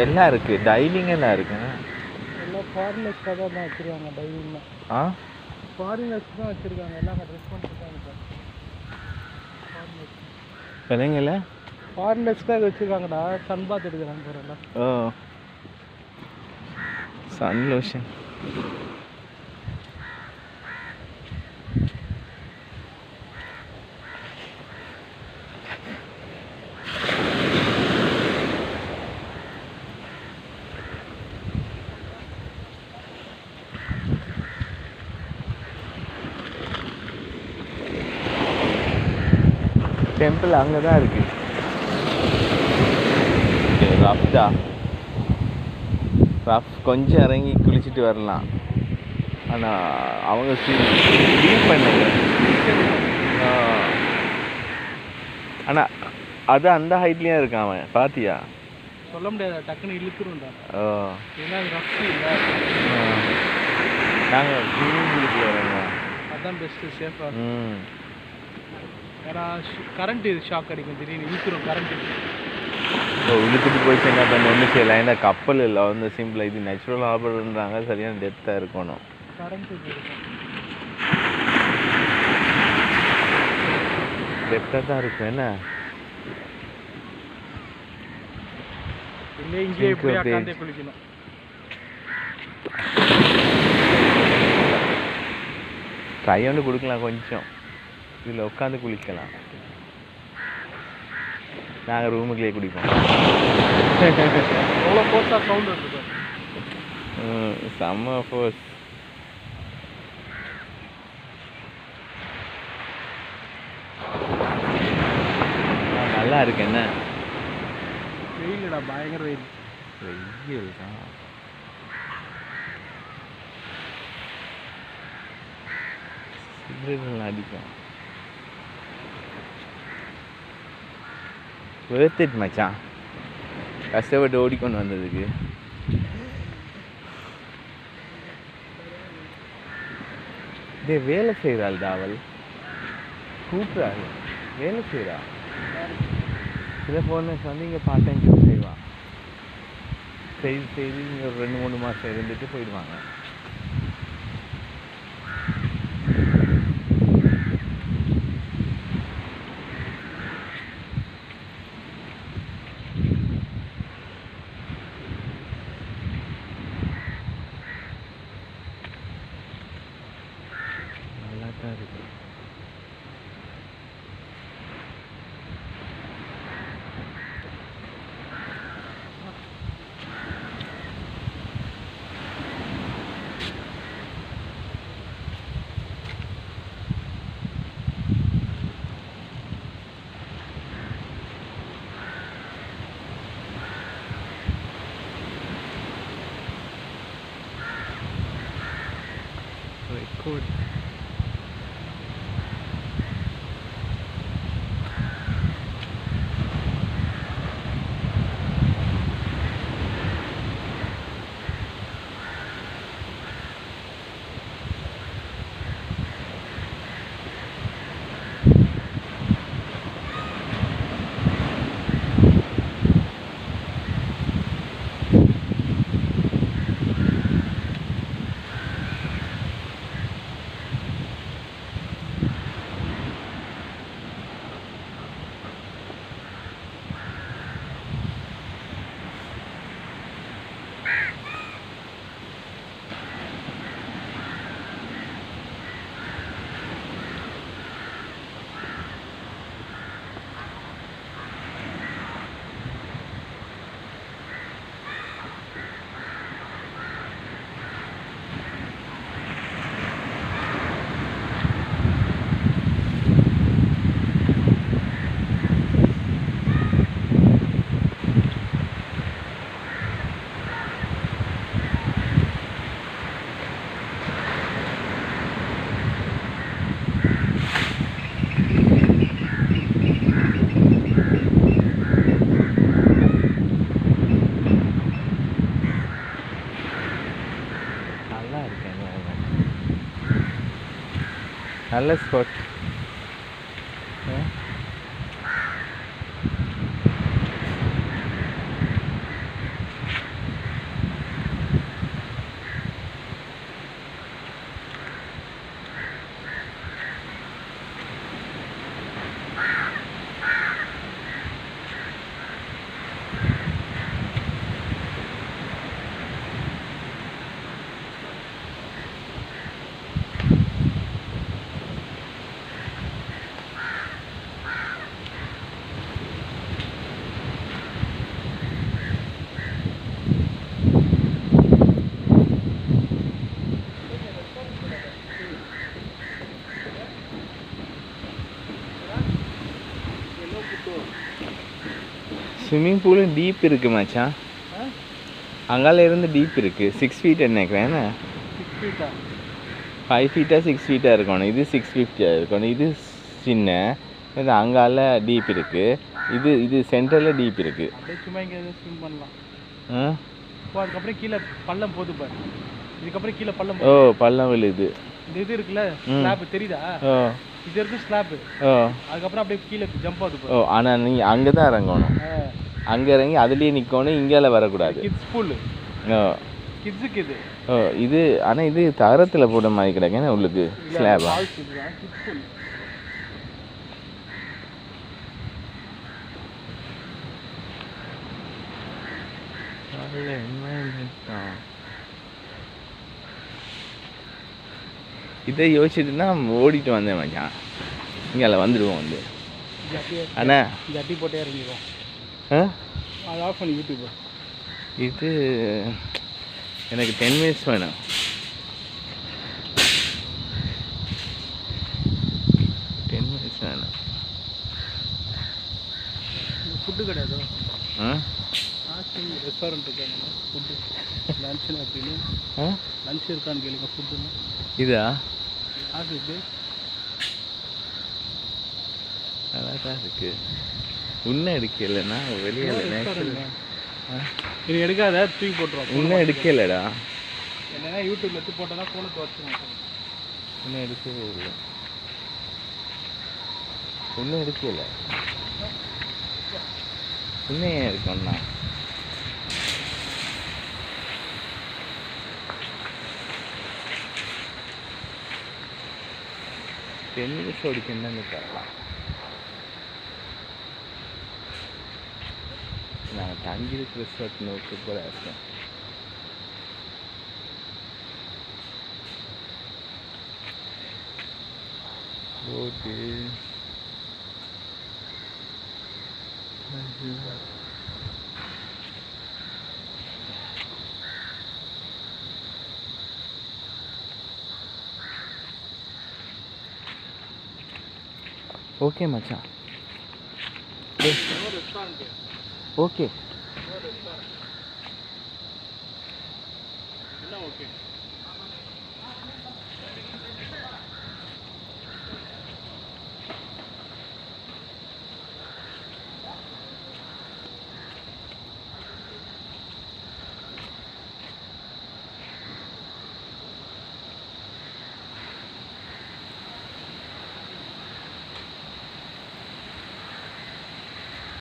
எல்லாம் இருக்குது, டைவிங் எல்லாம் இருக்குங்க. எல்லாம் ஃபாரினர்ஸ்க்காக தான் வச்சுருக்காங்க டைவிங்லாம். ஆ ஃபாரினர்ஸ் தான் வச்சுருக்காங்க, எல்லாம் ட்ரெஸ் பண்ணிருக்காங்க சார். விலைங்கள ஃபாரினர்ஸ்க்காக வச்சுருக்காங்கடா, சன் பாத் எடுக்கிறாங்க சார் எல்லாம். ஓ சன் லோஷன். டெம்பிள் அங்கே தான் இருக்கு. ரஃப்டா ரஃப் கொஞ்சம் இறங்கி குளிச்சுட்டு வரலாம். ஆனால் அவங்க ஃபீல் பண்ணுங்க. ஆனால் அது அந்த ஹைட்லேயும் இருக்கான் அவன், பார்த்தியா? சொல்ல முடியாது, டக்குன்னு இழுத்துருண்டா. ஓ ஏன்னா அது ரஃப் இல்லை. நாங்கள் ஸ்விம்மிங் பூலுக்குள்ள இறங்குவோம், அதுதான் பெஸ்ட்டு, சேஃபாக. ஏன்னா கரண்ட் ஷாக் அடிக்கும், திடீர்னு இழுத்துரும் கரண்ட்டு. ஓ இழுத்துட்டு போயிடுச்சு என்ன பண்ண ஒன்றும் செய்யலாம். ஏன்னா கப்பல் இல்லை வந்து சிம்பிளாக இது நேச்சுரல் ஹார்பர்ன்றாங்க, சரியான டெப்த்தாக இருக்கணும். கரண்ட்டு டெப்த்தாக தான் இருக்கும். என்ன இல்லை, இங்கே இப்படியே உட்காந்தே குளிக்கணும். கை வந்து கொடுக்கலாம் கொஞ்சம், இதில் உட்காந்து குளிக்கலாம். நாங்கள் ரூமுக்குள்ளே குடிப்போம். எவ்வளோ ஃபோர்ஸாக சவுண்ட் இருக்குது. செம்ம ஃபோர்ஸ். நல்லா இருக்கு. என்ன வெயில்டா, பயங்கர வெயில். வெயில் தான். சிகரெட்லாம் அடிக்கும். வேர்த்திட் மச்சான், கஷ்டப்பட்டு ஓடிக்கொண்டு வந்ததுக்கு. இதே வேலை செய்கிறாள் தாவல், கூப்பிட்றாள் வேலை செய்கிறா. சில ஃபோனர்ஸ் வந்து இங்கே பார்ட் டைம் ஜாப் செய்வான், செய்து இங்கே ஒரு 2-3 மாதம் இருந்துட்டு போயிடுவாங்க. நல்லா தான் இருக்கு. Record. நல்ல ஸ்பாட். ஸ்விம்மிங் பூலும் டீப் இருக்கு மச்சான். அங்கால இருந்து டீப் இருக்கு. 6 ஃபீட் நினைக்கிறேன். 6 ஃபீட்டா 5 ஃபீட்டா 6 ஃபீட்டா இருக்கணும். இது 650 இருக்கணும். இது சின்ன, இது அங்கால டீப் இருக்கு. இது சென்டரில் டீப் இருக்கு. அப்படியே சும்மா இங்கே ஸ்விம் பண்ணலாம். ஆ அதுக்கப்புறம் கீழே பள்ளம் போது பாரு. இதுக்கப்புறம் கீழே பள்ளம் ஓ பள்ளம் விழுது. இந்த இது இருக்குல்ல ஸ்லாப் தெரியுதா? ஓ இது இருக்கு ஸ்லாப். ஓ அதுக்கப்புறம் அப்படியே கீழே ஜம்ப் ஆகுது பாரு. ஓ ஆனால் நீங்கள் அங்கே தான் இறங்கணும். அங்கே இறங்கி அதுலேயே நிற்கணும். இங்கேல வரக்கூடாது. Kids pool. ஓ கிட்ஸுக்கு இது. ஓ இது ஆனால் இது தகரத்தில் போட மாதிரி கிடக்கு உள்ளுக்கு ஸ்லாபா? Kids pool. இதை யோசிச்சுட்டுனா ஓடிட்டு வந்தேன் மச்சான். இங்கே வந்துடுவோம் வந்து. அண்ணா ஜட்டி போட்டே இறங்கிடுவோம். அதை ஆஃப் பண்ணி யூடியூப். இது எனக்கு 10 மினிட்ஸ் வேணும். ஃபுட்டு கிடையாது. ரெஸ்டாரண்ட் இருக்காங்க ஃபுட்டு லன்ச்சுன்னு அப்படின்னு. லன்ச் இருக்கான்னு கேளுங்க. ஃபுட்டுன்னு இதா ஆஃபீஸ் இது நல்லா தான் இருக்கு. இன்னும் எடுக்கலைன்னா வெளியே இது எடுக்காத தூக்கி போட்டுருவோம். இன்னும் எடுக்கலடா. என்னன்னா யூடியூப்ல எடுத்து போட்டோன்னா ஃபோனை துவச்சிருவோம். இன்னும் எடுக்கவே இல்லை. இன்னும் எடுக்கல. இன்னும் ஏன் இருக்கோம்னா டென்னிஸ் ஓடிக்கணும்னு தரலாம். நாங்கள் தங்கியிருக்க ரிசார்ட் நோக்கு கூட இருக்கோம். ஓகே ஓகே மச்சான். Okay okay.